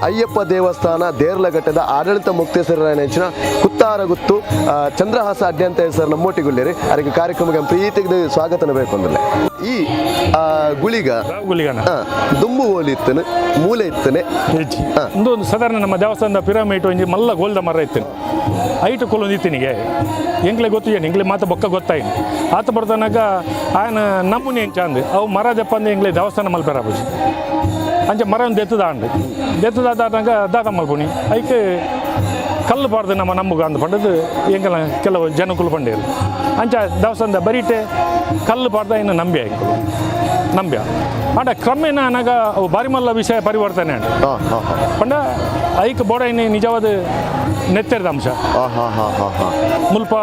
ಅಯ್ಯಪ್ಪ ದೇವಸ್ಥಾನ ದೇರ್ಲಘಟ್ಟದ ಆಡಳಿತ ಮುಕ್ತೇಶ್ವರ ನೆಂಚಿನ ಕುತ್ತಾರಗುತ್ತು ಚಂದ್ರಹಾಸ ಅಡ್ಡೆ ಅಂತ ಸರ್ ನಮ್ಮೊಟ್ಟಿಗುಳ್ಳಿರಿ ಅದಕ್ಕೆ ಕಾರ್ಯಕ್ರಮಕ್ಕೆ ಪ್ರೀತಿಗೆ ಸ್ವಾಗತನ ಬೇಕು ಅಂದ್ರೆ ಈ ಗುಳಿಗನ ದುಂಬು ಓಲಿ ಇತ್ತನೆ ಮೂಲೆ ಇತ್ತನೆ ಒಂದು ಸಾಧಾರಣ ನಮ್ಮ ದೇವಸ್ಥಾನದ ಪಿರಮಿಡ್ ಒಂಜಿ ಮಲ್ಲ ಗೋಲ್ದ ಮರ ಇತ್ತನೆ ಐಟು ಕೊಲ್ಲೊಂದು ಇತ್ತಿನಿಗೆ ಎಂಗ್ಲೆ ಗೊತ್ತಿದ್ದೇನೆ ಎಂಗ್ಲೆ ಮಾತು ಬೊಕ್ಕ ಗೊತ್ತಾಯಿನಿ ಆತ ಬರ್ತಾನಾಗ ಆಯನ ನಮ್ಮನೆ ಎಂಚ ಅಂದು ಅವು ಮರ ದೆಪ್ಪಂದು ಎಂಗ್ಲೆ ದೇವಸ್ಥಾನ ಮಲ್ಪೇರ ಬಜಿ ಅಂಚ ಮರ ಒಂದು ದೆತ್ತದಾಂಗ ದಾದ ಮಲ್ಪುನಿ ಐಕೆ ಕಲ್ಲು ಪಾಡ್ದು ನಮ್ಮಗ ಅಂದು ಪಂಡದು ಎಂಗೆಲ್ಲ ಕೆಲವು ಜನಕ್ಕೂ ಪಂಡೇರು ಅಂಚ ದೇವಸ್ಥಾನದ ಬರೀಟೆ ಕಲ್ಲು ಪಾಡ್ದ ಇನ್ನು ನಂಬ್ಯ ಆಡ ಕ್ರಮೇಣ ಅನಾಗ ಅವು ಬಾರಿಮಲ್ಲ ವಿಷಯ ಪರಿವರ್ತನೆ ಅಂಡ ಪಂಡ ಐಕ್ ಬೋಡ ಇನ್ನು ನಿಜವಾದ ನೆತ್ತೆರದ ಅಂಶ ಮುಲ್ಪ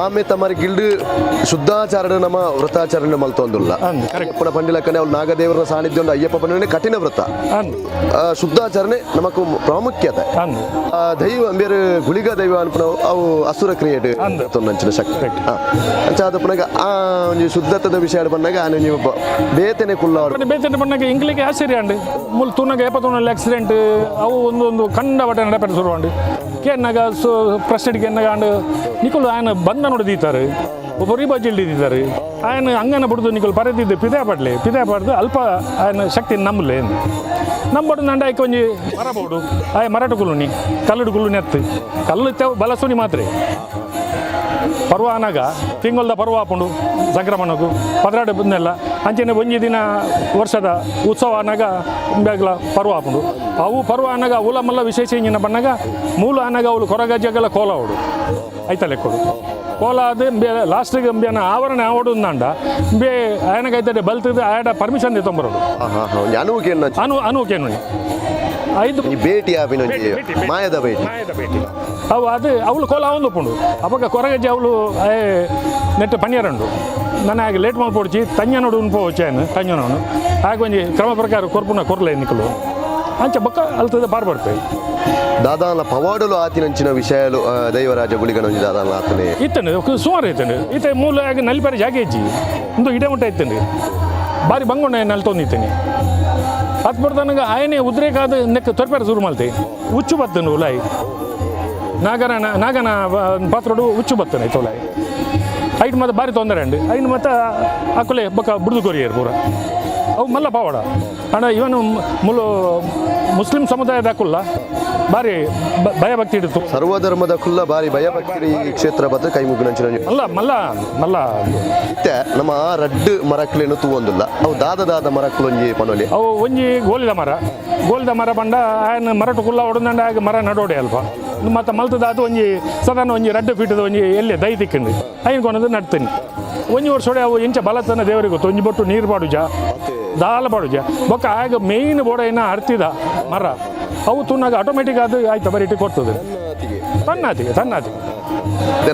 ಆಮೆ ತಮರಿ ಗಿಲ್ಡು ಶುದ್ಧಾಚಾರ ನಮ್ಮ ವ್ರತಾಚರಣೆ ಮಲ್ತೊಂದುಲ್ಲ ಅಯ್ಯಪ್ಪನ ಪಂಡಿಲಕ್ಕನೆ ಅವ್ರು ನಾಗದೇವರ ಸಾನ್ನಿಧ್ಯ ಒಂದು ಅಯ್ಯಪ್ಪ ಪಂಡಿಲನೆ ಕಠಿಣ ವ್ರತ ಶುದ್ಧಾಚರಣೆ ನಮಕು ಪ್ರಾಮುಖ್ಯತೆ ದೈವ ಬೇರೆ ಗುಳಿಗ ದೈವ ಅನ್ಪನ ಅವು ಅಸುರ ಕ್ರಿಯೇಟ್ ನಂಚಿನ ಶಕ್ತಿ ಅಂಚಾದ ಪುನಗ ಆ ಒಂದು ಶುದ್ಧತದ ವಿಷಯ ಬಂದಾಗ ನೀವು ಬೇತನೆ ಕುಲ್ಲ ಬೇತನೆ ಬಂದಾಗ ಇಂಗ್ಲಿಗೆ ಆಶ್ಚರ್ಯ ಅಂಡಿ ಮುಲ್ ತೂನಾಗ 70 ಆಕ್ಸಿಡೆಂಟ್ ಅವು ಒಂದು ಕಂಡ ಬಟ್ಟೆ ನಡಪೆಟ್ಟು ಶುರುವಾಂಡು ಕೇನಾಗ ಪ್ರಸ್ಟಡಿಗೆ ಎನ್ನಗಾಂಡು ನಿಕುಲು ఆయన ಬಂದ ನೋಡಿದಿದ್ದಾರೆ ಒಬ್ಬರಿ ಬಜ್ಜಿಲ್ ಇದ್ದಿದ್ದಾರೆ ఆయన ಅಂಗನ ಬಿಡುದು ನಿಕುಲು ಪರೆದಿದ್ದು ಪಿದೆ ಪಡ್ದು ಅಲ್ಪ ఆయన ಶಕ್ತಿ ನಂಬಲೆ ನಂಬಡು ನಂಡ ಆಯ್ಕೆ ಒಂಜಿ ಮರ ಬೋಡು ಆಯ ಮರಾಠ ಕುಲ್ಲುನಿ ಕಲ್ಲುಡು ಕುಲ್ಲುನಿ ಎತ್ತು ಕಲ್ಲು ತೆವ್ ಬಲಸುನಿ ಮಾತ್ರ ಪರ್ವ ಅನಾಗ ತಿಂಗಳದ ಪರ್ವ ಹಾಕೊಂಡು ಸಂಕ್ರಮಣಕ್ಕೂ ಪದರಾಡು ಬಂದೆಲ್ಲ ಅಂಚೆನೆ ಒಂಜಿ ದಿನ ವರ್ಷದ ಉತ್ಸವ ಅನ್ನಾಗ ಬ್ಯಾಗ್ಲ ಪರ್ವ ಹಾಕೊಂಡು ಅವು ಪರ್ವ ಅನ್ನಾಗ ಉಲ ಮಲ್ಲ ವಿಶೇಷ ಇಂಜಿನ ಬಣ್ಣಾಗ ಮೂಲ ಅನ್ನಾಗ ಅವಳು ಕೊರಗಜ್ಜಗೆಲ್ಲ ಕೋಲ ಓಡು ಐತಲೆ ಕೊಡು ಕೋಲ ಅದು ಲಾಸ್ಟಿಗೆ ಬೇನ ಆವರಣ ಆವಡುಂದಂಡ ಬೇ ಆಯನಗೈತಡೆ ಬಲ್ತದ ಆಯಡ ಪರ್ಮಿಷನ್ ತೊಂಬರೋಡು ಅನುಕೇನು ಐದು ಭೇಟಿ ಮಾಯದ ಭೇಟಿ ಅವು ಅದು ಅವಳು ಕೋಲ ಅವನು ಒಪ್ಪುಂಡು ಅವಾಗ ಕೊರಗಜ್ಜೆ ಅವಳು ನೆಟ್ಟು ಪನ್ಯರಂಡು ನಾನು ಹಾಗೆ ಲೇಟ್ ಮಾಡ್ಕೊಡ್ಚಿ ತಂಜನೋಡು ಉನ್ಪೋಚಾನು ತಂಜನವನು ಹಾಗೆ ಒಂಜಿ ಕ್ರಮ ಪ್ರಕಾರ ಕೊರ್ಪುನ ಕೊರ್ಲೆ ಎನ್ನಿಕಲು ಅಂಚ ಬೊಕ್ಕ ಅಲ್ತದ ಬಾರ್ ಬರ್ಪೆ ದಾದಾನ ಪವಾಡಲು ಆತಿನಂಚಿನ ವಿಷಯಲು ದೈವರಾಜ ಗುಳಿಗನೊಂಜಿ ದಾದಾನ ಆತನೆ ಇತ್ತಂಡು ಸುಮಾರು ಐತಂಡು ಈತ ಮೂಲ ಆಗಿ ನಲ್ಪೇರೆ ಜಾಗ ಇಜ್ಜಿ ಒಂದು ಇಡೆ ಮುಟ್ಟ ಇತ್ತಂಡು ಬಾರಿ ಬಂಗೊಂಡ ನಲ್ತೊಂದಿತ್ತೇನೆ ಅದು ಬರ್ತಾನಾಗ ಆಯನೇ ಉದ್ರೇಕಾದ ನೆಕ್ಕ ತೊರ್ಪೇರ ಶುರು ಮಾಡ್ತೆ ಹುಚ್ಚು ಬತ್ತನು ಉಲಾಯಿ ನಾಗನ ಪಾತ್ರೋಡು ಹುಚ್ಚು ಬತ್ತನೆ ತೊಲಾಯಿ ಐಟ್ ಮತ್ತೆ ಬಾರಿ ತೊಂದರೆ ಅಂಡು ಐನು ಮತ್ತೆ ಹಾಕೊಲೆ ಬೊಕ್ಕ ಬುಡ್ದು ಕೊರಿಯರು ಪೂರ ಅವು ಮಲ್ಲ ಪಾವಾಡ ಅಣ್ಣ ಇವನು ಮುಸ್ಲಿಂ ಸಮುದಾಯದ ಕುಲ್ಲ ಬಾರಿ ಭಯಭಕ್ತಿ ಇಡ್ತು ಸರ್ವಧರ್ಮದ ಕುಲ್ಲ ಬಾರಿ ಭಯಭಕ್ತಿ ಈ ಕ್ಷೇತ್ರ ಬತ್ತ ಕೈ ಮುಗಿನಂಚಿನ ಅಲ್ಲ ಮಲ್ಲ ಇತ್ತೆ ನಮ್ಮ ರಡ್ಡು ಮರಕ್ಲೇನು ತೂವೊಂದಿಲ್ಲ ಅವು ದಾದ ಮರಕ್ಲು ಒಂಜಿ ಪನೊಲಿ ಅವು ಒಂಜಿ ಗೋಲಿದ ಮರ ಬಂಡ ಆಯನ ಮರಟು ಕುಲ್ಲ ಹೊಡೆದಂಡ ಆಗ ಮರ ನಡೋಡೆ ಅಲ್ಪ ಮತ್ತು ಮಲ್ತದ ಅದು ಒಂಜಿ ಸಾಧಾರಣ ಒಂಜಿ ರಡ್ಡು ಫೀಟದ ಒಂಜಿ ಎಲ್ಲಿ ದೈ ತಿಕ್ಕಂಡು ಐನ್ಕೊನದು ನಡ್ತೀನಿ ಒಂಜಿ ವರ್ಷೋಡೆ ಅವು ಇಂಚ ಬಲತನ ದೇವರಿಗೆ ಗೊತ್ತು ಒಂಜಿ ಬೊಟ್ಟು ನೀರು ಪಾಡುಜ ದಾಲ ಪಾಡುಜ ಬೊಕ್ಕ ಆಗ ಮೇಯ್ನ್ ಬೋಡ ಏನ ಅರ್ತಿದ ಮರ ಅವು ತುನ್ನಾಗ ಆಟೋಮೆಟಿಕ್ ಅದು ಆಯ್ತು ಬರೀಟಿ ಕೊಡ್ತದೆ ತನ್ನಾತಿಗೆ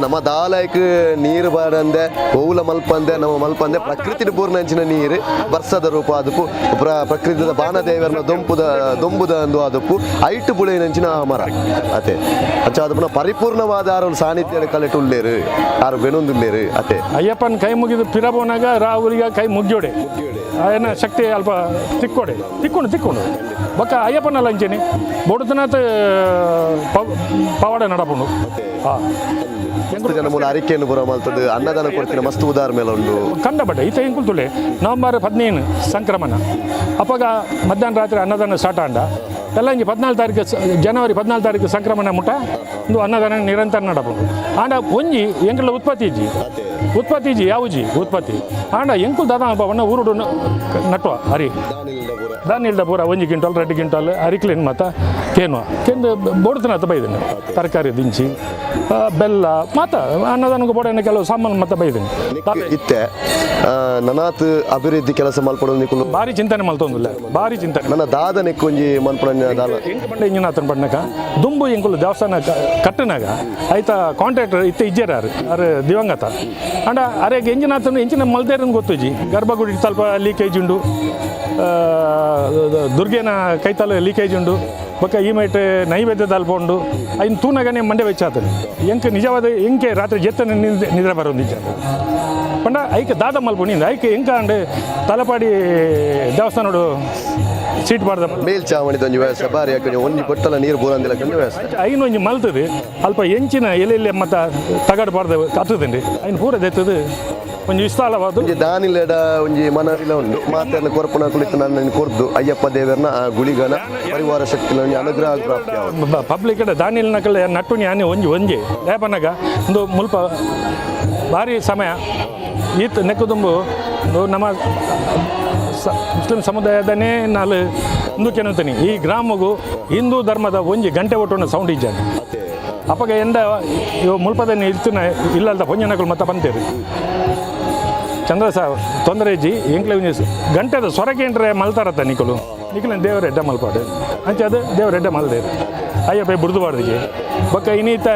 ನಮ್ಮ ದಾಲೈಕ್ ನೀರು ಬಾಡಂದೆ ಹೂಲ ಮಲ್ಪಂದೆ ನಮ್ಮ ಮಲ್ಪಂದೆ ಪ್ರಕೃತಿ ಪೂರ್ಣಂಚಿನ ನೀರು ಬರ್ಸದ ರೂಪ ಅದಪ್ಪು ಪ್ರಕೃತಿದ ಬಾಣದೇವರನ ದೊಂಬುದ ಅಂದು ಅದಪ್ಪು ಐಟು ಪುಳೆನಂಚಿನ ಮರ ಅತೆ ಅಚ್ಚ ಪರಿಪೂರ್ಣವಾದ ಆರು ಸಾನ್ನಿಧ್ಯ ಕಲೆಟುಳ್ಳೇರು ಆರು ಬೆನೊಂದುಳ್ಳೇರು ಅತೆ ಅಯ್ಯಪ್ಪನ ಕೈ ಮುಗಿದು ಪಿರಬೋನಾಗ ರಾಹುಲಿಗ ಕೈ ಮುಗ್ಯೋಡೆ ಆಯನ ಶಕ್ತಿ ಅಲ್ಪ ತಿಕ್ಕೊಂಡು ಬೊಕ್ಕ ಅಯ್ಯಪ್ಪನ ಲಂಚನೆ ಬೋಡುತನಾಥ ಪವಾಡ ನಡಪುಂಡು ಮೂಲ ಅರಿಕೆಯನ್ನು ಬರೋ ಮಲ್ತದ್ದು ಅನ್ನದಾನ ಕೊಡ್ತೀನಿ ಮಸ್ತ್ ಉದಾರ ಮೇಲೆ ಉಂಡು ಕಂಡಬಟ್ಟೆ ಈತ ಹೆಂಗೆ ಕುಲ್ತುಳೆ ನವಂಬರ್ 15 ಸಂಕ್ರಮಣ ಅಪ್ಪಾಗ ಮಧ್ಯಾಹ್ನ ರಾತ್ರಿ ಅನ್ನದಾನ ಸ್ಟಾರ್ಟ್ ಆಂಡ ಎಲ್ಲ ಹಿಂಗೆ 14 ಜನವರಿ 14 ಸಂಕ್ರಮಣ ಮುಟ್ಟ ಒಂದು ಅನ್ನದಾನ ನಿರಂತರ ನಡಪುಂಡು ಆಂಡ ಒಂಜಿ ಎಂಕಲ ಉತ್ಪತ್ತಿ ಯಾವುಜಿ ಉತ್ಪತ್ತಿ ಆಂಡ ಎಂಕು ದಾದ ಬಣ್ಣ ಊರುಡು ನಟ್ವ ಹರಿ ದಾನಿಲ್ದ ಪೂರ 1 ಕ್ವಿಂಟಲ್ 2 ಕ್ವಿಂಟಲ್ ಅರಿಕ್ಲೇನು ಮತ್ತು ಕೆಂದು ಬೋಡ್ತನ ಬೈದೀನಿ ತರಕಾರಿ ದಿಂಚಿ ಬೆಲ್ಲ ಮತ್ತು ಅನ್ನದಾನಕ್ಕೆ ಬೋಡನ ಕೆಲವು ಸಾಮಾನು ಮತ್ತು ಬೈದೀನಿ ಇತ್ತೆ ನನಾತ್ ಅಭಿವೃದ್ಧಿ ಕೆಲಸ ಮಲ್ಪಡೋದು ಭಾರಿ ಚಿಂತನೆ ಮಲ್ತೊಂದಿಲ್ಲ ಭಾರಿ ಚಿಂತನೆ ನನ್ನ ದಾದನೆ ಕೊಂಜಿ ಮಲ್ಪಡ ಎಂಟು ಬಂಡೆ ಇಂಜಿನಾಥನ ಪಡ್ನಾಗ ದುಂಬು ಎಂಕುಲು ದೇವಸ್ಥಾನ ಕಟ್ಟನಾಗ ಆಯ್ತಾ ಕಾಂಟ್ರಾಕ್ಟರ್ ಇತ್ತೆ ಇಜ್ಜೇರಾರು ಅರೆ ದಿವಂಗತ ಅಂಡ ಅರೆಗೆ ಎಂಜಿನಾಥನ ಎಂಚಿನ ಮಲ್ದೇರನ್ ಗೊತ್ತುಜಿ ಗರ್ಭಗುಡಿ ಸ್ವಲ್ಪ ಲೀಕೇಜ್ ಉಂಡು ದುರ್ಗೇನ ಕೈತಾಲ ಲೀಕೇಜ್ ಉಂಡು ಬೊಕ್ಕ ಈ ಮೈಟ್ ನೈವೇದ್ಯದ ಅಲ್ಪ ಉಂಡು ಐನ್ ತೂನಾಗನೇ ಮಂಡೆ ವೆಚ್ಚಾತನೆ ಎಂಕ ನಿಜವಾದ ಎಂಕೆ ರಾತ್ರಿ ಜೆತ್ತನೆ ನಿದ್ರೆ ಬರೋ ನಿಜ ಪಂಡ ಐಕೆ ದಾದ ಮಲ್ಪುಣಿಂದ ಐಕೆ ಎಂಕ ಅಂಡೆ ತಲಪಾಡಿ ದೇವಸ್ಥಾನೋಡು ಸೀಟ್ ಮಾಡ್ದ ಮೇಲ್ಚಾವಣಿದ ಒಂಜಿ ವ್ಯವಸ್ಥೆ ಬಾರಿ ಯಾಕೆ ಒಂಜಿ ಬೊಟ್ಟಲ ನೀರು ಬೋರಂದಿಲ್ಲ ಕಂಡು ವ್ಯವಸ್ಥೆ ಐನು ಒಂಜಿ ಮಲ್ತದೆ ಅಲ್ಪ ಎಂಚಿನ ಎಲೆಯಲ್ಲಿ ಮತ್ತ ತಗಡು ಪಾಡ್ದ ಕತ್ತದಂడి ಐನು ಪೂರ ದೆತ್ತದು ಒಂಜಿ ವಿಸ್ತಾರವಾದ ಒಂಜಿ ದಾನಿಲೆಡ ಒಂಜಿ ಮನವಿಲ ಉಂಡು ಮಾತೆರ್ನ ಕೊರಪುನ ಕುಳಿತು ನನ್ನ ಕೊರ್ದು ಅಯ್ಯಪ್ಪ ದೇವರನ ಆ ಗುಳಿಗನ ಪರಿವಾರ ಶಕ್ತಿಲ ಒಂಜಿ ಅನುಗ್ರಹ ಪ್ರಾಪ್ತಿ ಆವಡು ಪಬ್ಲಿಕ್ ದಾನಿಲ್ ನಕಲ್ ನಟ್ಟುನಿ ಆನೆ ಒಂಜಿ ಲೇಪನಗ ಒಂದು ಮುಲ್ಪ ಭಾರಿ ಸಮಯ ಈತ್ ನೆಕ್ಕದುಂಬು ನಮ್ಮ ಮುಸ್ಲಿಂ ಸಮುದಾಯದನೇ ನಾಲ್ ಹಿಂದೂಕೆನಂತೀನಿ ಈ ಗ್ರಾಮಗೂ ಹಿಂದೂ ಧರ್ಮದ ಒಂಜಿ ಗಂಟೆ ಒಟ್ಟುನ ಸೌಂಡ್ ಇಜ್ಜಾನೆ ಅಪ್ಪಗೆ ಎಂದ ಇವು ಮುಲ್ಪದನ್ನು ಇರ್ತಿನ ಇಲ್ಲದ ಪೊಂಜನಕಲು ಮತ್ತೆ ಬಂತೇರಿ ಚಂದ್ರ ಸಾವ್ ತೊಂದರೆ ಇಜ್ಜಿ ಎಂಕ್ಲೆ ಗಂಟೆದ ಸೊರಗೇಂಡ್ರೆ ಮಲ್ತಾರತ್ತ ನಿಕಲು ದೇವರ ಎಡ್ಡ ಮಲ್ಪಾಡು ಅಂಚೆ ಅದು ದೇವರ ಎಡ್ಡ ಮಲ್ದೇರು ಅಯ್ಯಪ್ಪ ಬುಡ್ದುಬಾರ್ದಿಗೆ ಬಕ್ಕ ಇನ್ನೀತ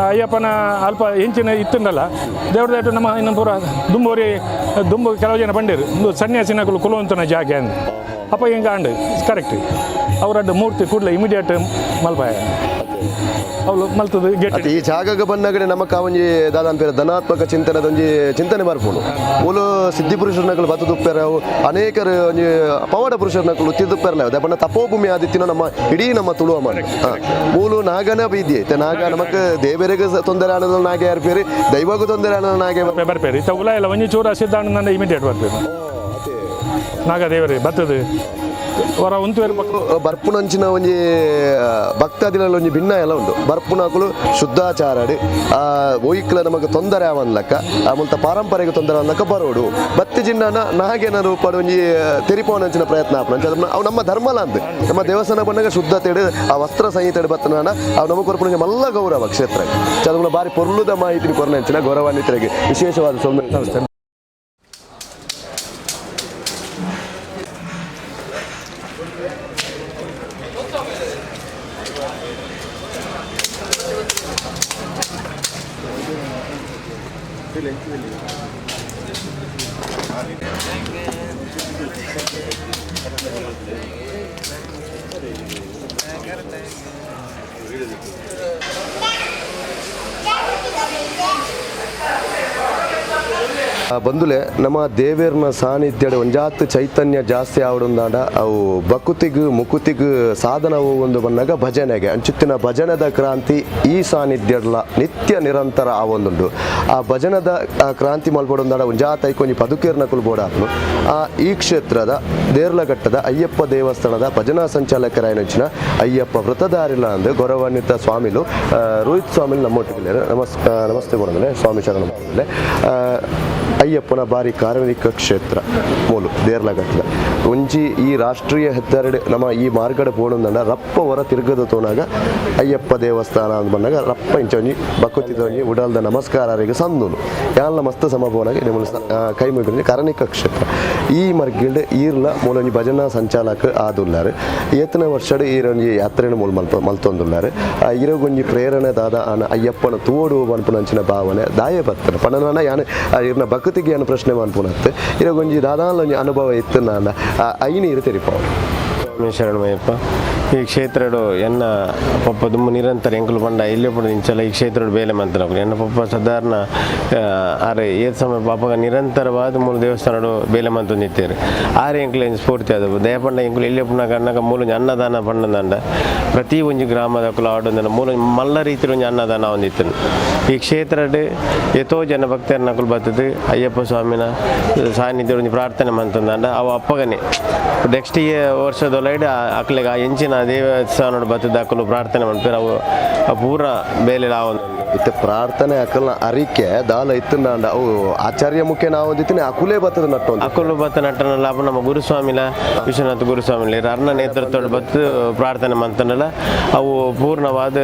ಅಯ್ಯಪ್ಪನ ಅಲ್ಪ ಹೆಂಚಿನ ಇತ್ತುಂಡಲ್ಲ ದೇವ್ರದ್ದು ನಮ್ಮ ಇನ್ನು ಪೂರ ದುಂಬು ಕೆಲವು ಜನ ಬಂಡೇರು ಒಂದು ಸನ್ಯಾಸಿನಕಲು ಕುಲವಂತನ ಜಾಗ ಅಂದು ಅಪ್ಪ ಹಿಂಗೆ ಆಂಡು ಕರೆಕ್ಟ್ ಅವರದ್ದು ಮೂರ್ತಿ ಕೂಡಲೇ ಇಮಿಡಿಯೇಟ್ ಮಲ್ಪಾಯ ಅವಳು ಮಲ್ತದು ಗೇಟ್ ಈ ಜಾಗಕ್ಕೆ ಬಂದಾಗಡೆ ನಮಕ ಒಂಜಿ ದಾದಾನ್ ಪೇರ ಧನಾತ್ಮಕ ಚಿಂತನದ ಒಂಜಿ ಚಿಂತನೆ ಬರ್ಪುನು ಮೂಲು ಸಿದ್ಧಿ ಪುರುಷರ್ನಕಲು ಬತ್ತು ದುಪ್ಪೆರ ಅನೇಕರು ಒಂಜಿ ಪವಾಡ ಪುರುಷರ್ನಕಲು ಉತ್ತಿ ದುಪ್ಪೆರಲ್ಲ ದಪ್ಪನ ತಪೋಭೂಮಿ ಆದಿತ್ತಿನ ನಮ್ಮ ಇಡೀ ನಮ್ಮ ತುಳುವ ಮಾಡಿ ಮೂಲು ನಾಗನ ಬೀದಿ ಐತೆ ನಾಗ ನಮಕ್ ದೇವರಿಗೆ ತೊಂದರೆ ಅನ್ನೋದು ನಾಗೆ ಯಾರ್ಪೇರಿ ದೈವಗೂ ತೊಂದರೆ ಅನ್ನೋದು ನಾಗೆ ಬರ್ಪೇರಿ ಇತ್ತ ಉಲ ಎಲ್ಲ ಒಂಜಿ ಚೂರ ಸಿದ್ಧಾಂತ ಇಮಿಡಿಯೇಟ್ ಬರ್ಪೇರು ನಾಗ ದೇವರೇ ಬರ್ತದೆ ಹೊರ ಒಂತುವೇರು ಬರ್ಪುನಂಚಿನ ಒಂಜಿ ಭಕ್ತಾದಿಲ ಒಂಜಿ ಭಿನ್ನ ಎಲ್ಲ ಉಂಟು ಬರ್ಪುನಕುಲು ಶುದ್ಧಾಚಾರಡು ಒಯ್ಕ್ಲ ನಮಗೆ ತೊಂದರೆ ಆವನ್ಲಕ್ಕ ಮುಂತ ಪಾರಂಪರೆಗೆ ತೊಂದರೆ ಆವನ್ಲಕ್ಕ ಬರೋಡು ಬತ್ತಿ ಜಿನ್ನನ ನಾಗೇನ ರೂಪಡು ಒಂಜಿ ತೆರಿಪವನಂಚಿನ ಪ್ರಯತ್ನ ಆಪುನ ಅವು ನಮ್ಮ ಧರ್ಮಲ ಅಂದ್ ನಮ್ಮ ದೇವಸ್ಥಾನ ಬಂದಾಗ ಶುದ್ಧತೆಡು ಆ ವಸ್ತ್ರ ಸಂಹಿತೆಡು ಬತ್ತನ ಅವು ನಮಗೆ ಕೊರ್ಪುನ ಮಲ್ಲ ಗೌರವ ಕ್ಷೇತ್ರ ಚದುನ ಬಾರಿ ಪೊರ್ಲುದ ಮಾಹಿತಿ ಕೊರನಂಚಿನ ಗೌರವಾನ್ವಿತರಿಗೆ ವಿಶೇಷವಾದ ಸೌಮ್ಯ ಬಂದುಲೆ ನಮ್ಮ ದೇವೇರ್ನ ಸಾನ್ನಿಧ್ಯಡ್ ಒಂಜಾತ್ ಚೈತನ್ಯ ಜಾಸ್ತಿ ಆವಡುಂದಾಂಡ ಅವು ಬಕುತಿಗ್ ಮುಕುತಿಗ್ ಸಾಧನವು ಒಂದು ಬಂದಾಗ ಭಜನೆಗೆ ಅಂಚುತ್ತಿನ ಭಜನದ ಕ್ರಾಂತಿ ಈ ಸಾನ್ನಿಧ್ಯಡ್ಲ ನಿತ್ಯ ನಿರಂತರ ಆವೊಂದುಂಡು ಆ ಭಜನದ ಕ್ರಾಂತಿ ಮಲ್ಪಡೊಂದಾಡ ಒಂಜಾತ್ ಐಕೊಂಜಿ ಪದುಕೇರ್ನ ಕುಲ್ಬೋಡಾತ್ನು ಈ ಕ್ಷೇತ್ರದ ದೇರ್ಲಘಟ್ಟದ ಅಯ್ಯಪ್ಪ ದೇವಸ್ಥಾನದ ಭಜನಾ ಸಂಚಾಲಕರಾಯನಂಚಿನ ಅಯ್ಯಪ್ಪ ವೃತಧಾರಿಲ ಅಂದು ಗೌರವಾನ್ವಿತ ಸ್ವಾಮಿಲು ರೋಹಿತ್ ಸ್ವಾಮಿಲು ನಮ್ಮೊಟ್ಟಿಗೆ ನಮಸ್ತೆ ಬಂದಲೆ ಸ್ವಾಮಿ ಶರಣ ಬಂದಲೆ ಅಯ್ಯಪ್ಪನ ಬಾರಿ ಕಾರ್ಮಿಕ ಕ್ಷೇತ್ರ ಮೂಲು ದೇರ್ಲಘಟ್ಟದ ಒಂಜಿ ಈ ರಾಷ್ಟ್ರೀಯ ಹೆದ್ದಾರಿ ನಮ್ಮ ಈ ಮಾರ್ಗಡ ಪೋಣಂದಂಡ ರಪ್ಪ ಹೊರ ತಿರುಗದ ತೋನಾಗ ಅಯ್ಯಪ್ಪ ದೇವಸ್ಥಾನ ಅಂತ ಬಂದಾಗ ರಪ್ಪ ಇಂಚೊಂಜಿ ಬಕ್ಕುತ್ತಿದ್ದೊಂಜಿ ಉಡಲ್ದ ನಮಸ್ಕಾರರಿಗೆ ಸಂದುನು ಯಾನ್ಲ ಮಸ್ತ್ ಸಮಭವನಾಗಿ ನಿಮ್ಮ ಕೈ ಮುಗಿದ ಕಾರ್ಮಿಕ ಕ್ಷೇತ್ರ ಈ ಮರ್ಗಿಲ್ಡ್ ಈರ್ಲ ಮೂಲೊಂಜಿ ಭಜನಾ ಸಂಚಾಲಕ ಆದುಲ್ಲಾರು ಏತನ ವರ್ಷಡ್ ಈರೊಂಜಿ ಯಾತ್ರೆನ ಮೂಲ ಮಲ್ತೊಂದುಲ್ಲಾರು ಇರೋಗೊಂಜಿ ಪ್ರೇರಣೆದಾದ ಅಯ್ಯಪ್ಪನ ತೋಡು ಮನ್ಪುನಂಚಿನ ಭಾವನೆ ದಾಯ ಬರ್ತನೆ ಪಣನ ಯಾನು ಇರ್ನ ಭಕ್ತಿಗೆ ಏನು ಪ್ರಶ್ನೆ ಮನ್ಪುನತ್ತೆ ಇರೋಗೊಂಜಿ ದಾದಾನ ಅನುಭವ ಇತ್ತು ನಾನು ಐನೀರು ತೆರಿಪಾವು ಶರಣಮಯ್ಯಪ್ಪ ಈ ಕ್ಷೇತ್ರಡು ಎನ್ನ ಪಪ್ಪ ದುಮ್ಮು ನಿರಂತರ ಎಂಕುಲು ಪಂಡ ಇಲ್ಲಿ ಪಡ ಇಂಚಲ ಈ ಕ್ಷೇತ್ರಡು ಬೇಲೆ ಮಂತನಕುಲು ಎನ್ನ ಪಪ್ಪ ಸಾಧಾರಣ ಆರೆ ಏತ್ ಸಮಯ ಪಾಪಗ ನಿರಂತರವಾದ ಮೂಲ ದೇವಸ್ಥಾನಡು ಬೇಲೆ ಮಂತೊಂದಿತ್ತೇರು ಆರೆ ಎಂಕುಲು ಸ್ಫೂರ್ತಿ ಆದವು ದಯಪಂಡ ಎಂಕುಲು ಇಲ್ಲಿ ಪುಣ್ಣ ಕಣ್ಣಗ ಮೂಲ ಅನ್ನದಾನ ಪಂಡದಂಡ ಪ್ರತಿ ಒಂಜಿ ಗ್ರಾಮದ ಕುಲ ಆಡೋದನ್ನ ಮೂಲ ಮಲ್ಲ ರೀತಿಯ ಒಂಜಿ ಅನ್ನದಾನ ಹೊಂದಿತ್ತನು ಈ ಕ್ಷೇತ್ರಡು ಎತೋ ಜನ ಭಕ್ತರನ್ನಕುಲು ಬರ್ತದೆ ಅಯ್ಯಪ್ಪ ಸ್ವಾಮಿನ ಸಾನ್ನಿಧ್ಯ ಒಂಜಿ ಪ್ರಾರ್ಥನೆ ಮಂತಂದಂಡ ಅವು ಅಪ್ಪಗನೆ ನೆಕ್ಸ್ಟ್ ವರ್ಷದೊಳಗಡೆ ಅಕ್ಲೆಗೆ ಎಂಚಿನ ದೇವಸ್ಥಾನ ಬತ್ತದ ಅಕ್ಕಲು ಪ್ರಾರ್ಥನೆ ಮಾಡ್ತಾರೆ ಅವು ಪೂರ ಬೇಲೆ ಒಂದು ಇತ್ತೆ ಪ್ರಾರ್ಥನೆ ಅಕ್ಕಲ್ನ ಅರಿಕೆ ದಾಲ ಇತ್ತಂಡ ಅವು ಆಚಾರ್ಯ ಮುಖ್ಯ ನಾವು ಅಂದಿತ್ತಿನ ಅಕುಲೇ ಬತ್ತದ ನಟ್ಟು ಅಕ್ಕಲು ಬತ್ತ ನಟ್ಟನಲ್ಲ ಅಪ್ಪ ನಮ್ಮ ಗುರುಸ್ವಾಮಿಲ ವಿಶ್ವನಾಥ ಗುರುಸ್ವಾಮಿಲಿ ಅರ್ಣ ನೇತೃತ್ವದ ಬತ್ತು ಪ್ರಾರ್ಥನೆ ಮಂತನಲ್ಲ ಅವು ಪೂರ್ಣವಾದ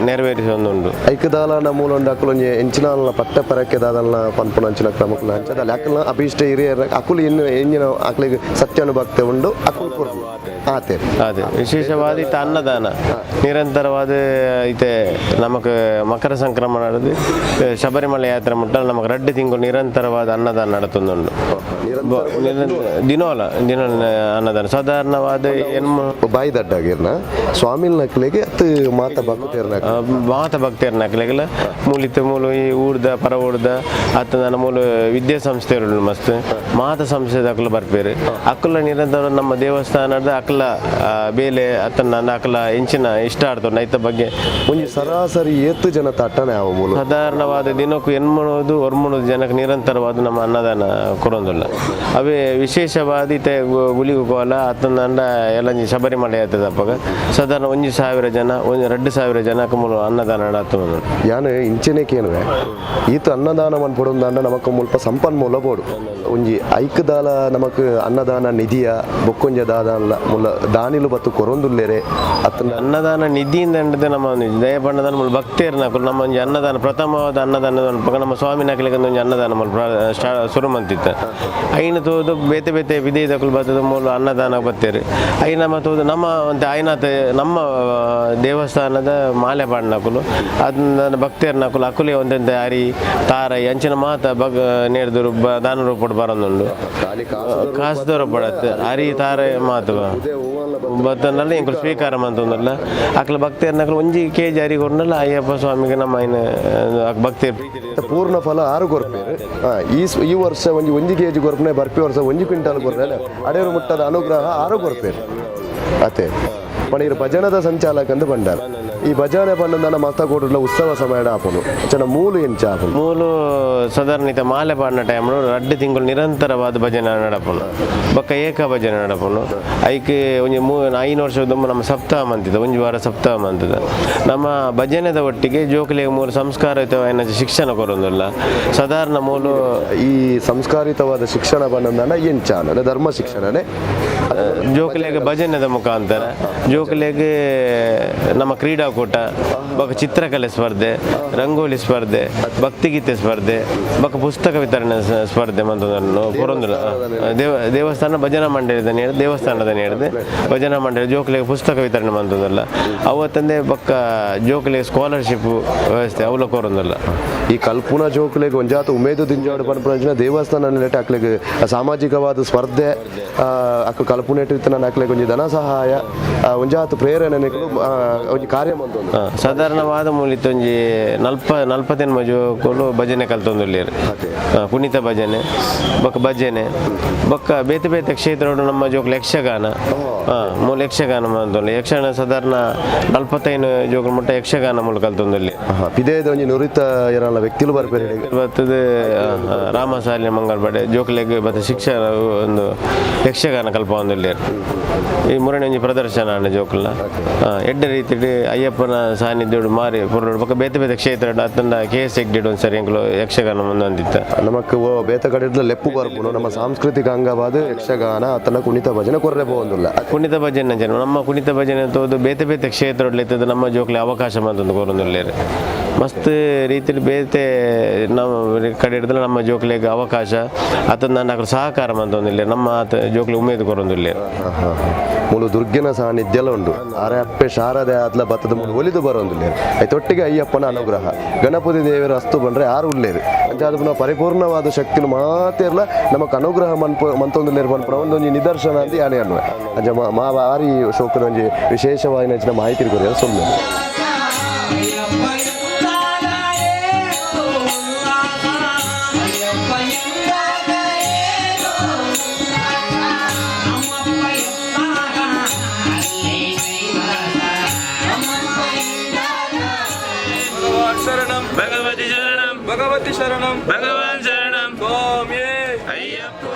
ನೆರವೇರಿಸಿ ಒಂದುಂಡು ಐಕದಾಲ ಮೂಲೊಂದು ಅಕ್ಕಲೊಂಜಿ ಎಂಚಿನ ಪಟ್ಟ ಪರಕ್ಕೆ ದಾದಲ್ನ ಪನ್ಪುನಂಚಿನ ಕ್ರಮಕ್ಕೂ ಹಂಚದ ಅಲ್ಲಿ ಅಕ್ಕಲ್ನ ಅಭಿಷ್ಟ ಹಿರಿಯರ ಅಕುಲು ಎಂಜಿನ ಅಕ್ಲಿಗೆ ಸತ್ಯಾನುಭಕ್ತಿ ಉಂಡು ಅಕುಲು ಕೊಡ್ತು ಆತೆ ಅದೇ ವಿಶೇಷವಾದ ಇತ್ತ ಅನ್ನದಾನ ನಿರಂತರವಾದ ಐತೆ ನಮಕ್ ಮಕರ ಸಂಕ್ರಮಣ ನಡೆದು ಶಬರಿಮಲೆ ಯಾತ್ರೆ ಮುಟ್ಟ ನಮಗೆ 2 ತಿಂಗಳು ನಿರಂತರವಾದ ಅನ್ನದಾನ ನಡತುಂದುಂಡು ದಿನೋಲ ಅನ್ನದಾನ ಸಾಧಾರಣವಾದ ಬಾಯಿ ದಡ್ಡಾಗಿರ್ನ ಸ್ವಾಮಿಲ್ ನಕ್ಲೆಗೆ ಅತ್ತು ಮಾತ ಭಕ್ತಿಯರ್ ನಕ್ಲೆಗೆಲ್ಲ ಮೂಲಿತ ಮೂಲ ಈ ಊರ್ದ ಪರ ಊರ್ದ ಅತ್ತ ನನ್ನ ಮೂಲ ವಿದ್ಯಾಸಂಸ್ಥೆ ಮಸ್ತ್ ಮಾತ ಸಂಸ್ಥೆ ಅಕ್ಕಲ ಬರ್ಪೇರು ಅಕ್ಕಲ ನಿರಂತರ ನಮ್ಮ ದೇವಸ್ಥಾನದ ಅಕ್ಕಲ ಬೇಲೆ ಅತ್ತನ ಅಕ್ಕಲ ಇಂಚಿನ ಇಷ್ಟ ಆಡ್ತಾರೆ ನೈತ ಬಗ್ಗೆ ಒಂದು ಸರಾಸರಿ 8 ಜನ ತಟ್ಟನೆ ಯಾವ ಮೂಲ ಸಾಧಾರಣವಾದ ದಿನಕ್ಕೂ ಎನ್ಮಣೋದು ಹೊರ್ಮಣೋದು ಜನಕ್ಕೆ ನಿರಂತರವಾದ ನಮ್ಮ ಅನ್ನದಾನ ಕೊಡೋದಿಲ್ಲ ಅವೇ ವಿಶೇಷವಾದ ಇತ್ತೆ ಗುಳಿಗೋಲ ಅತ್ತಂದ ಎಲ್ಲ ಶಬರಿಮಲೆ ಆಯ್ತದ ಅಪ್ಪಾಗ ಸಾಧಾರಣ 1,000 ಜನ 2,000 ಜನಕ್ಕೆ ಮೂಲ ಅನ್ನದಾನ ನಡಾತು ಯಾನು ಇಂಚೆನೆ ಕೇನುವೆ ಈತ ಅನ್ನದಾನ ಪಡೋದಂಡ ನಮಕ್ ಮುಲ್ಪ ಸಂಪನ್ಮೂಲ ಬೋಡು ಒಂಜಿ ಐಕ್ದಾಲ ನಮಕ್ ಅನ್ನದಾನ ನಿಧಿಯ ಬೊಕ್ಕೊಂಜ ದಾದಾನ್ಲ ಮುಲ್ಲ ದಾನಿಲು ಬತ್ತು ಕೊರೊಂದುಲ್ಲೆರೆ ಅತ್ತ ಅನ್ನದಾನ ನಿಧಿಯಿಂದ ಹಿಡಿದು ನಮ್ಮ ದಯ ಬಣ್ಣದಾನ ಮುಲ್ ಭಕ್ತಿಯರ್ ನಾಕು ನಮ್ಮ ಒಂಜಿ ಅನ್ನದಾನ ಪ್ರಥಮವಾದ ಅನ್ನದಾನ ನಮ್ಮ ಸ್ವಾಮಿ ನಾಕಲಿಗೆ ಒಂದು ಅನ್ನದಾನ ಮುಲ್ ಶುರು ಮಂತಿತ್ತ ಐನ ತೋದು ಬೇತೆ ಬೇತೆ ವಿಧೇಯದಕ್ಕೂ ಬರ್ತದ ಮೂಲ ಅನ್ನದಾನ ಬತ್ತೇರಿ ಐನ ತೋದು ನಮ್ಮ ಒಂದು ಐನಾಥ ನಮ್ಮ ದೇವಸ್ಥಾನದ ಮಾಲೆ ಪಾಡ್ನಾಕುಲು ಅದನ್ನ ಭಕ್ತಿಯರ್ ನಾಕುಲು ಅಕುಲೆ ಒಂದೆಂತ ಅರಿ ತಾರೈ ಅಂಚಿನ ಮಾತ ನೇರ್ದರು ದಾನ ರೂಪ ಬರೋದುಂಡು ಕಾಸುದವರ ಪಡತ್ತೆ ಅರಿ ತಾರೈ ಮಾತು ಬತ್ತನಲ್ಲ ಇಂಕಲು ಸ್ವೀಕಾರ ಮಂತಂದಲ್ಲ ಅಕ್ಲ ಭಕ್ತಿಯರ್ ನಾಕಲು 1 kg ಅರಿ ಕೊಡ್ನಲ್ಲ ಅಯ್ಯಪ್ಪ ಸ್ವಾಮಿಗೆ ನಮ್ಮ ಐನ ಭಕ್ತಿ ಪೂರ್ಣ ಫಲ 6 ಕೊರ್ಪೇರು ಈ ವರ್ಷ 1 kg ಕೊರ್ಪನೆ ಬರ್ಪಿ ವರ್ಷ 1 ಕ್ವಿಂಟಾಲ್ ಕೊರ್ಪೆ ಅಡೆಯರು ಮುಟ್ಟದ ಅನುಗ್ರಹ 6 ಕೊರ್ಪೇರು ಅತ್ತೆ ಪಣೀರ್ ಭಜನದ ಸಂಚಾಲಕ ಅಂತ ಬಂಡಾರ ಈ ಭಜನೆ ಪಂಡ ಮತ ಕೊಡಲ ಉತ್ಸವ ಸಮಯ ಆಪನು ಚೆನ್ನ ಮೂಲು ಎಂಚ ಆಪನು ಮೂಲು ಸಾಧಾರಣ ಮಾಲೆ ಪಾಡಿನ ಟೈಮ್ 2 ತಿಂಗಳು ನಿರಂತರವಾದ ಭಜನೆ ನಡಪನು ಬೊಕ್ಕ ಏಕ ಭಜನೆ ನಡಪನು ಐಕೆ ಒಂಜಿ 5 ವರ್ಷದ ನಮ್ಮ ಸಪ್ತಾಹ ಮಂತಿದ 1 ವಾರ ಸಪ್ತಾಹ ಮಂತಿದ ನಮ್ಮ ಭಜನೆದ ಒಟ್ಟಿಗೆ ಜೋಕಲಿಗೆ ಮೂಲ ಸಂಸ್ಕಾರಯುತವಾದ ಶಿಕ್ಷಣ ಕೊರೊಂದಿಲ್ಲ ಸಾಧಾರಣ ಮೂಲು ಈ ಸಂಸ್ಕಾರಿತವಾದ ಶಿಕ್ಷಣ ಬಂದ ಎಂಚಾನ ಧರ್ಮ ಶಿಕ್ಷಣನೇ ಜೋಕಲಿಗೆ ಭಜನೆದ ಮುಖಾಂತರ ಜೋಕಲಿಗೆ ನಮ್ಮ ಕ್ರೀಡಾಕೂಟ ಬೊಕ್ಕ ಚಿತ್ರಕಲೆ ಸ್ಪರ್ಧೆ ರಂಗೋಲಿ ಸ್ಪರ್ಧೆ ಭಕ್ತಿಗೀತೆ ಸ್ಪರ್ಧೆ ಬೊಕ್ಕ ಪುಸ್ತಕ ವಿತರಣೆ ಸ್ಪರ್ಧೆ ಮಂತದನ್ನು ಕೊರೊಂದಿಲ್ಲ ದೇವಸ್ಥಾನ ಭಜನಾ ಮಂಡಳಿದ ದೇವಸ್ಥಾನದ ನೇಡಿದೆ ಭಜನಾ ಮಂಡಳಿ ಜೋಕಲಿಗೆ ಪುಸ್ತಕ ವಿತರಣೆ ಮಂತದಲ್ಲ ಅವತ್ತಂದೇ ಬೊಕ್ಕ ಜೋಕಲಿಗೆ ಸ್ಕಾಲರ್ಶಿಪ್ ವ್ಯವಸ್ಥೆ ಅವಲ ಕೊರೊಂದಿಲ್ಲ ಈ ಕಲ್ಪುನ ಜೋಕಲಿಗೆ ಒಂಜಾತ ಉಮೇದು ದಿಂಜಾಡು ಪಂಪನ ದೇವಸ್ಥಾನ ಅಕ್ಲಿಗೆ ಸಾಮಾಜಿಕವಾದ ಸ್ಪರ್ಧೆ ಅಕ್ಕ ಕಲ್ಪುನ ನಾನು ಅಕ್ಲಿಗೆ ಒಂಜಿ ಧನ ಸಹಾಯ ಒಂಜಾತ ಪ್ರೇರಣೆ ಒಂಜಿ ಕಾರ್ಯ ಮಂತೊಂದು ಸಾಧಾರಣವಾದ ಮೂಲಿತ ಒಂಜಿ 40 ಮಜುಕುಲು ಭಜನೆ ಕಲ್ತೊಂದುಲ್ಲೇರು ಕುಣಿತ ಭಜನೆ ಬೊಕ್ಕ ಭಜನೆ ಬೊಕ್ಕ ಬೇತೆ ಬೇತೆ ಕ್ಷೇತ್ರ ನಮ್ಮ ಜೋಕುಲು ಯಕ್ಷಗಾನ ಮೂಲ ಯಕ್ಷಗಾನ ಮಂತೊಂದು ಯಕ್ಷಗಾನ ಸಾಧಾರಣ 45 ಜೋಕುಲು ಮುಟ್ಟ ಯಕ್ಷಗಾನ ಮೂಲ ಕಲ್ತೊಂದುಲ್ಲಿ ಪಿದೇದ ಒಂಜಿ ನುರಿತ ಏರಲ್ಲ ವ್ಯಕ್ತಿಲು ಬರ್ಪೇರಿ ಬರ್ತದೆ ರಾಮಸಾಲಿನ ಮಂಗಳಬಡೆ ಜೋಕುಲೆಗ್ ಬತ್ತ ಶಿಕ್ಷಣ ಒಂದು ಯಕ್ಷಗಾನ ಕಲ್ಪ ಒಂದುಲ್ಲೇರು ಈ ಮೂರನೇ ಒಂಜಿ ಪ್ರದರ್ಶನ ಜೋಕುಲ್ನ ಎಡ್ಡ ರೀತಿ ಅಯ್ಯಪ್ಪನ ಸಾನ್ನಿಧ್ಯ ಮಾರಿ ಪುರ ಬೊಕ್ಕ ಬೇತೆ ಬೇತೆ ಕ್ಷೇತ್ರ ಅತ್ತಂಡ KS ಎಗ್ಡಿಡ್ ಒಂದು ಸರಿ ಎಂಕ್ಲು ಯಕ್ಷಗಾನ ಮುಂದೊಂದಿತ್ತ ನಮಕ್ ಬೇತೆ ಕಡೆ ಲೆಪ್ಪು ಬರ್ಪುನು ನಮ್ಮ ಸಾಂಸ್ಕೃತಿಕ ಅಂಗವಾದ ಯಕ್ಷಗಾನ ಅತ್ತನ ಕುಣಿತ ಭಜನೆ ಕೊರ್ರೆ ಬೋಂದಿಲ್ಲ ಕುಣಿತ ಭಜನೆ ಜನ ನಮ್ಮ ಕುಣಿತ ಭಜನೆ ತೋದು ಬೇತೆ ಬೇತೆ ಕ್ಷೇತ್ರ ನಮ್ಮ ಜೋಕ್ಲಿ ಅವಕಾಶ ಮಂತೊಂದು ಕೊರೊಂದುಲ್ಲೇರು ಮಸ್ತ್ ರೀತಿಲಿ ಬೇತೆ ನಮ್ಮ ಕಡೆ ಹಿಡಿದ್ರೆ ನಮ್ಮ ಜೋಕ್ಲಿಗೆ ಅವಕಾಶ ಅತ್ತಂದ ನಾನು ಸಹಕಾರ ಮಂತೊಂದಿಲ್ಲ ನಮ್ಮ ಜೋಕ್ಲಿ ಉಮೇದು ಕೊರೊಂದುಲ್ಲೇರು ಮೂಲು ದುರ್ಗಿನ ಸಾನ್ನಿಧ್ಯ ಎಲ್ಲ ಉಂಟು ಆರೆ ಅಪ್ಪೆ ಶಾರದೆ ಆತ್ಲ ಬತ್ತದ ಮೂಲು ಒಲಿದು ಬರೋದಿಲ್ಲ ಐತೊಟ್ಟಿಗೆ ಅಯ್ಯಪ್ಪನ ಅನುಗ್ರಹ ಗಣಪತಿ ದೇವರ ಅಸ್ತು ಬಂದ್ರೆ ಯಾರು ಉಳ್ಳೇರು ಅಂಚಾದ ಪರಿಪೂರ್ಣವಾದ ಶಕ್ತಿನ ಮಾತಿರ್ಲ ನಮಕ್ ಅನುಗ್ರಹ ಮಂತೊಂದುಲ್ಲೇರು ಪನ್ಪುರ ಒಂದೊಂದು ನಿದರ್ಶನ ಅಂತ ಯಾನೇ ಅನ್ನುವೆ ಅಂಚ ಮಾ ಭಾರಿ ಶೋಕದ ಒಂಜಿ ವಿಶೇಷವಾದ ಮಾಹಿತಿ ಕೊರಿಯ ಸುಮ್ಮನೆ भगवती शरणम भगवान शरणम स्वामी अय्यप्पा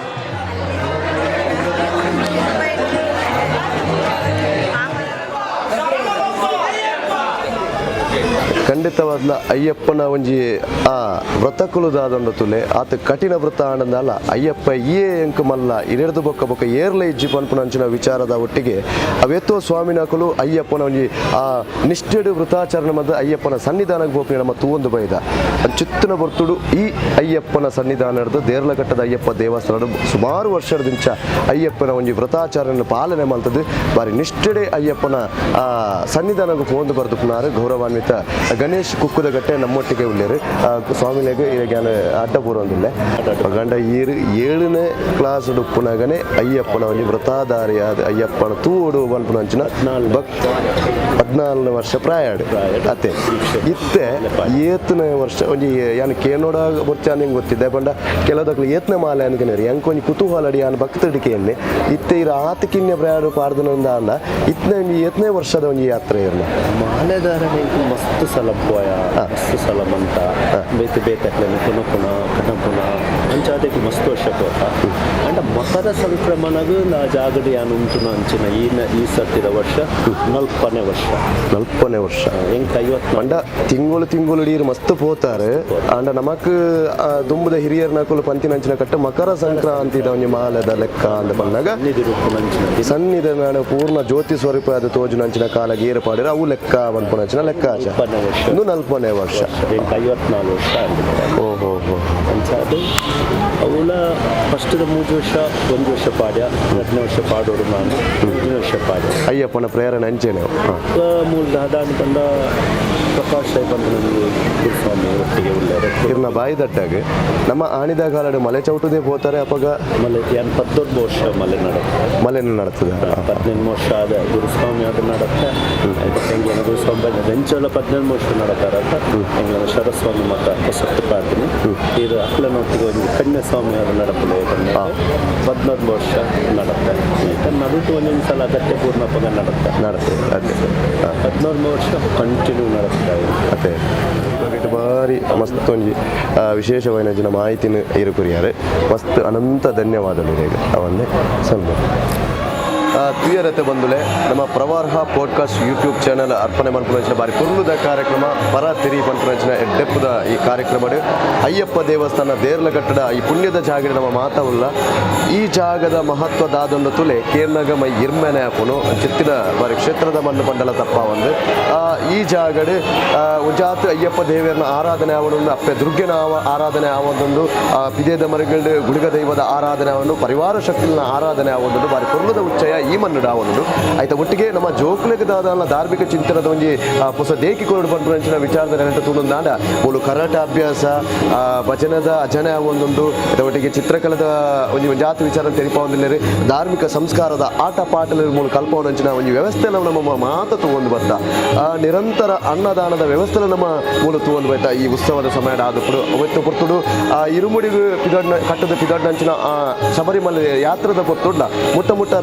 ಖಂಡಿತವಾದ್ಲ ಅಯ್ಯಪ್ಪನ ಒಂಜಿ ಆ ವ್ರತಕುಲುದಾದೊಂದು ತುಲೆ ಆತ ಕಠಿಣ ವ್ರತ ಆನಂದಲ್ಲ ಅಯ್ಯಪ್ಪ ಏ ಎಂಕ್ ಮಲ್ಲ ಇರೆದು ಬೊಕ್ಕ ಬೊಕ್ಕ ಏರ್ಲೆ ಇಜ್ಜಿ ಪನ್ಪುನಂಚಿನ ವಿಚಾರದ ಒಟ್ಟಿಗೆ ಅವೆತ್ತೋ ಸ್ವಾಮಿನಕುಲು ಅಯ್ಯಪ್ಪನ ಒಂಜಿ ಆ ನಿಷ್ಠೆಡು ವೃತಾಚರಣೆ ಮಧ್ಯ ಅಯ್ಯಪ್ಪನ ಸನ್ನಿಧಾನಕ್ಕೆ ಬೋಪಿ ನಮ್ಮ ತೂವೊಂದು ಬೈದ ಚಿತ್ತನ ಬರ್ತುಡು ಈ ಅಯ್ಯಪ್ಪನ ಸನ್ನಿಧಾನ ಹಿಡಿದು ದೇರ್ಲಘಟ್ಟದ ಅಯ್ಯಪ್ಪ ದೇವಸ್ಥಾನ ಸುಮಾರು ವರ್ಷದಿಂದ ಅಯ್ಯಪ್ಪನ ಒಂಜಿ ವ್ರತಾಚರಣೆ ಪಾಲನೆ ಮಾಡ್ತದ್ದು ಬಾರಿ ನಿಷ್ಠೆಡೆ ಅಯ್ಯಪ್ಪನ ಸನ್ನಿಧಾನಕ್ಕೆ ಹೋಂದು ಬರೆದು ಪುನಾರು ಗೌರವಾನ್ವಿತ ಗಣೇಶ್ ಕುಕ್ಕುದಗಟ್ಟೆ ನಮ್ಮೊಟ್ಟಿಗೆ ಉಳ್ಳೇರು ಸ್ವಾಮಿನಿಗೆ ಈಗ ಅಡ್ಡ ಪೂರ್ವೊಂದಿಲ್ಲ ಗಂಡ ಏಳನೇ ಕ್ಲಾಸ್ ಉಡುಪುನಗನೆ ಅಯ್ಯಪ್ಪನ ಒಂಜಿ ವ್ರತಾಧಾರಿಯಾದ ಅಯ್ಯಪ್ಪನ ತೂಡು ಬಲ್ಪುನಂಚಿನ 14 ವರ್ಷ ಪ್ರಾಯಾಡು ಅತ್ತೆ ಇತ್ತೆ ಏತನೇ ವರ್ಷ ಒಂಜಿ ಯಾನು ಕೇನೋಡ ಬೊರ್ಚಾನ ಹೆಂಗೆ ಗೊತ್ತಿದ್ದೆ ಬಂಡ ಕೆಲದಕ್ಲು ಏತನೇ ಮಾಲೆ ಅನ್ಕನೇರಿ ಎಂಕೊಂಜಿ ಕುತೂಹಲಡಿ ಯಾನು ಭಕ್ತಡಿಕೆ ಎಣ್ಣೆ ಇತ್ತೆ ಇರ ಆತಕಿನ್ನೆ ಪ್ರಯಾಣ ಪಾಡ್ದನಂದ ಅಲ್ಲ ಇತ್ತನೇ ಒಂಜಿ ಏತನೇ ವರ್ಷದ ಒಂಜಿ ಯಾತ್ರೆ ಇರಲ್ಲ ಮಾಲೆದಾರನೇ ಮಸ್ತ್ ಸಲ ಪೋಯ ಮಸ್ತ್ ಸಲ ಮಂತ ಬೇತೆ ಬೇತಕ್ಲೆ ಪುನಃ ಕಟಪುನ ಅಂಚಾದಕ್ಕೆ ಮಸ್ತ್ ವರ್ಷ ಪೋತ ಅಂಡ ಮಕರ ಸಂಕ್ರಮಣಗೂ ನಾ ಜಾಗಡಿ ಯಾನು ಉಂಟು ಅಂಚಿನ ಈ ಸತ್ತಿದ ವರ್ಷ 40ನೇ ವರ್ಷ ಎಂಕ್ 50 ಅಂಡ ತಿಂಗಳು ನೀರು ಮಸ್ತ್ ಪೋತಾರೆ ಅಂಡ ನಮಕ್ ದುಂಬುದ ಹಿರಿಯರ್ ನಕುಲು ಪಂತಿನಂಚಿನ ಕಟ್ಟ ಮಕರ ಸಂಕ್ರಾಂತಿ ಒಂಜಿ ಮಾಲೆದ ಲೆಕ್ಕ ಅಂತ ಬಂದಾಗ ಸನ್ನಿಧಾನ ಪೂರ್ಣ ಜ್ಯೋತಿ ಸ್ವರೂಪ ಅದು ತೋಜುನಂಚಿನ ಕಾಲ ಗೇರು ಪಾಡಿರ ಅವು ಲೆಕ್ಕ ಬಂದ್ಪುನಂಚಿನ ಲೆಕ್ಕ ಇನ್ನು 40ನೇ ವರ್ಷ 54 ವರ್ಷ ಓಹೋ ಅಂಚಾದು ಅವಳ ಫಸ್ಟ್ದ 3 ವರ್ಷ 1 ವರ್ಷ ಪಾಡ್ಯ 2ನೇ ವರ್ಷ ಪಾಡೋಡು ನಾನು 3ನೇ ವರ್ಷ ಪಾಡ್ಯ ಅಯ್ಯಪ್ಪನ ಪ್ರೇರಣೆ ಅಂಚೆನೆ ಮೂಲ ದಾದಾನ ಕಂಡ ಪ್ರಕಾಶ್ ಬಂದು ನನಗೆ ಗುರುಸ್ವಾಮಿ ಒಟ್ಟಿಗೆ ಉಳ್ಳಾರೆ ಇರ್ನ ಬಾಯಿ ದಟ್ಟಾಗ ನಮ್ಮ ಆಣಿದ ಕಾಲಡು ಮಲೆ ಚೌಟುದೇ ಹೋತಾರೆ ಅಪ್ಪಗ ಮಲೆ ಏನು 14 ವರ್ಷ ಮಲೆನೂ ನಡೀತದೆ 18 ವರ್ಷ ಆದ ಗುರುಸ್ವಾಮಿ ಅದು ನಡುತ್ತೆ ಹೆಂಗೆ ಗುರುಸ್ವಾಮಿ ರೆಂಚೋಳ 18 ವರ್ಷ ನಡತಾರಂತ ಹೆಂಗೆ ಶರಸ್ವಾಮಿ ಮತ ಹೊಸತ್ತು ಪಾಡ್ತೀನಿ ಇದು ಅಕ್ಲನೊಟ್ಟಿಗೆ ಒಂದು ಕನ್ಯಾಸ್ವಾಮಿ ಅದು ನಡಪಲೆ 14 ವರ್ಷ ನಡುತ್ತೆ ನಡುತ್ತು ಒಂದೊಂದು ಸಲ ಅಗತ್ಯ ಪೂರ್ಣಪ್ಪಗ ನಡುತ್ತೆ ಅದೇ 14 ವರ್ಷ ಕಂಟಿನ್ಯೂ ನಡುತ್ತಾ ಅದೇ ಬಾರಿ ಮಸ್ತ್ ಒಂಜಿ ವಿಶೇಷವಾದ ಮಾಹಿತಿನ ಇರುಕುರಿಯಾರೆ ಮಸ್ತ್ ಅನಂತ ಧನ್ಯವಾದಗಳು ಈಗ ಅವನ್ನೇ ಸ್ವಲ್ಪ ಪ್ರಿಯರತೆ ಬಂದುಲೆ ನಮ್ಮ ಪ್ರವಾರ್ಹ ಪಾಡ್ಕಾಸ್ಟ್ ಯೂಟ್ಯೂಬ್ ಚಾನಲ್ ಅರ್ಪಣೆ ಮಾಡ್ಕೊಂಡ ಬಾರಿ ಕುರ್ಲುದ ಕಾರ್ಯಕ್ರಮ ಪರ ತಿರಿ ಪಂಪನ ಎಡ್ಡೆಪ್ಪದ ಈ ಕಾರ್ಯಕ್ರಮ ಅಯ್ಯಪ್ಪ ದೇವಸ್ಥಾನ ದೇರ್ಲಘಟ್ಟದ ಈ ಪುಣ್ಯದ ಜಾಗದ ನಮ್ಮ ಮಾತವಲ್ಲ ಈ ಜಾಗದ ಮಹತ್ವದಾದೊಂದು ತುಲೆ ಕೇರ್ನಗ ಮೈ ಇರ್ಮೆನೆ ಹಾಕೋನು ಚಿತ್ತಿನ ಬಾರಿ ಕ್ಷೇತ್ರದ ಮಣ್ಣು ಪಂಡಲ ತಪ್ಪ ಒಂದು ಈ ಜಾಗಡ್ ಉಜಾತ್ ಅಯ್ಯಪ್ಪ ದೇವರನ್ನ ಆರಾಧನೆ ಆವೊಂದು ಅಪ್ಪೆ ದುರ್ಗೆನ ಆರಾಧನೆ ಆವೊಂದೊಂದು ಪಿದೇದ ಮರಗಳ್ದು ಗುಳಿಗ ದೈವದ ಆರಾಧನೆ ಆವೊಂದು ಪರಿವಾರ ಶಕ್ತಿನ ಆರಾಧನೆ ಆವೊಂದು ಬಾರಿ ಕುರ್ಲದ ಉಚ್ಚಯ ಈ ಮಣ್ಣು ಆವೊಂದು ಆಯ್ತಾ ಒಟ್ಟಿಗೆ ನಮ್ಮ ಜೋಕ್ಲೆಗದಾದ ಧಾರ್ಮಿಕ ಚಿಂತನದ ಒಂಜಿ ಹೊಸ ದೇಕಿ ಕೊರಡು ಪಂಪನ ವಿಚಾರದ ನೆನಟು ತುಳುಂದಾಂಡ ಮೂಲು ಕರಾಟ ಅಭ್ಯಾಸ ಭಜನದ ಅಜನೆ ಆವೊಂದು ಒಟ್ಟಿಗೆ ಚಿತ್ರಕಲದ ಒಂದು ಜಾತಿ ವಿಚಾರ ತೆರಿಪಾವಂದಿಲ್ಲರಿ ಧಾರ್ಮಿಕ ಸಂಸ್ಕಾರದ ಆಟ ಪಾಠದ ಮೂಲ ಕಲ್ಪವನಂಚಿನ ಒಂದು ವ್ಯವಸ್ಥೆ ನಮ್ಮ ಮಾತ ತಗೊಂಡು ಬರ್ತಾ ನಿರಂತರ ಅನ್ನದಾನದ ವ್ಯವಸ್ಥೆ ನಮ್ಮ ಮೂಲ ತಗೊಂಡು ಬರ್ತಾ ಈ ಉತ್ಸವದ ಸಮಯ ಆದప్పుడు ಅವತ್ತು ಪೊರ್ತುಡು ಇರುಮುಡಿಗು ಕಟ್ಟದ ಪಿದಡ್ನಂಚಿನ ಶಬರಿಮಲೆ ಯಾತ್ರದ ಪೊರ್ತುಡ್ಲ ಮುಟ್ಟ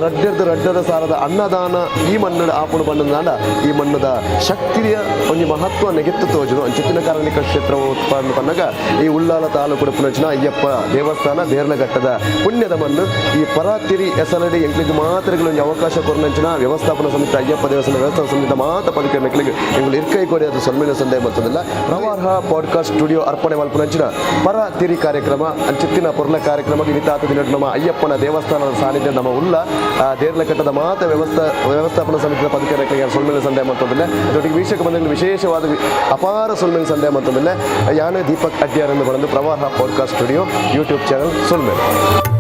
ರಡ್ಡದ ಸಾರದ ಅನ್ನದಾನ ಈ ಮಣ್ಣದ ಆಪುಡು ಬಣ್ಣದ ಈ ಮಣ್ಣದ ಶಕ್ತಿಯ ಒಂದು ಮಹತ್ವ ನೆಗೆತ್ತು ತೋಜುನು ಅಂಚಿತ್ತಿನ ಕಾರ್ಮಿಕ ಕ್ಷೇತ್ರ ಉತ್ಪಾದನೆ ಪನ್ನಗ ಈ ಉಳ್ಳಾಲ ತಾಲೂಕು ಪುನಚಿನ ಅಯ್ಯಪ್ಪ ದೇವಸ್ಥಾನ ದೇರ್ಲಘಟ್ಟದ ಪುಣ್ಯದ ಮಣ್ಣು ಈ ಪರಾತಿರಿ ಹೆಸರಡಿ ಎಂಕ್ಲಿಗೆ ಮಾತ್ರಗಳು ಅವಕಾಶ ಕೊರನಂಚಿನ ವ್ಯವಸ್ಥಾಪನಾ ಸಮಿತಿ ಅಯ್ಯಪ್ಪ ದೇವಸ್ಥಾನ ವ್ಯವಸ್ಥಾಪನಾ ಸಮಿತಿ ಮಾತ ಪದಕ ಮೆಕ್ಲಿಗೆ ಎಂಗಳು ಇರ್ಕೈ ಕೊಡಿ ಅದು ಸನ್ಮೇಳ ಸಂದೇಹ ಮತ್ತದಿಲ್ಲ ಪ್ರವಾರ್ಹ ಪಾಡ್ಕಾಸ್ಟ್ ಸ್ಟುಡಿಯೋ ಅರ್ಪಣೆ ಮಲ್ಪನಂಚಿನ ಪರ ತಿರಿ ಕಾರ್ಯಕ್ರಮ ಅಂಚಿತ್ತಿನ ಪುರ್ಲ ಕಾರ್ಯಕ್ರಮ ಇನಿತಾತ ದಿನ ನಮ್ಮ ಅಯ್ಯಪ್ಪನ ದೇವಸ್ಥಾನದ ಸಾನ್ನಿಧ್ಯ ನಮ್ಮ ಉಲ್ಲ ದೇರ್ಲಘಟ್ಟದ ಮಾತ ವ್ಯವಸ್ಥಾಪನಾ ಸಮಿತಿಯ ಪದಕ ಮೆಕ್ಲಿಗೆ ಸೊಲ್ಮೇಳ ಸಂದೇಹ ಮತ್ತದಿಲ್ಲ ಅದರೊಟ್ಟಿಗೆ ವೀಕ್ಷಕ ಬಂದಲ್ಲಿ ವಿಶೇಷವಾದ ಅಪಾರ ಸೊಲ್ಮೇಳ ಸಂದೇಹ ಮತ್ತದಿಲ್ಲ ಯಾನೇ ದೀಪಕ್ ಅಡ್ಯಾರ್ ಎಂದು ಬಂದು ಪ್ರವಾರ್ಹ ಪಾಡ್ಕಾಸ್ಟ್ ಸ್ಟುಡಿಯೋ ಯೂಟ್ಯೂಬ್ ಚಾನಲ್ ಸೊಲ್ಮೇಳ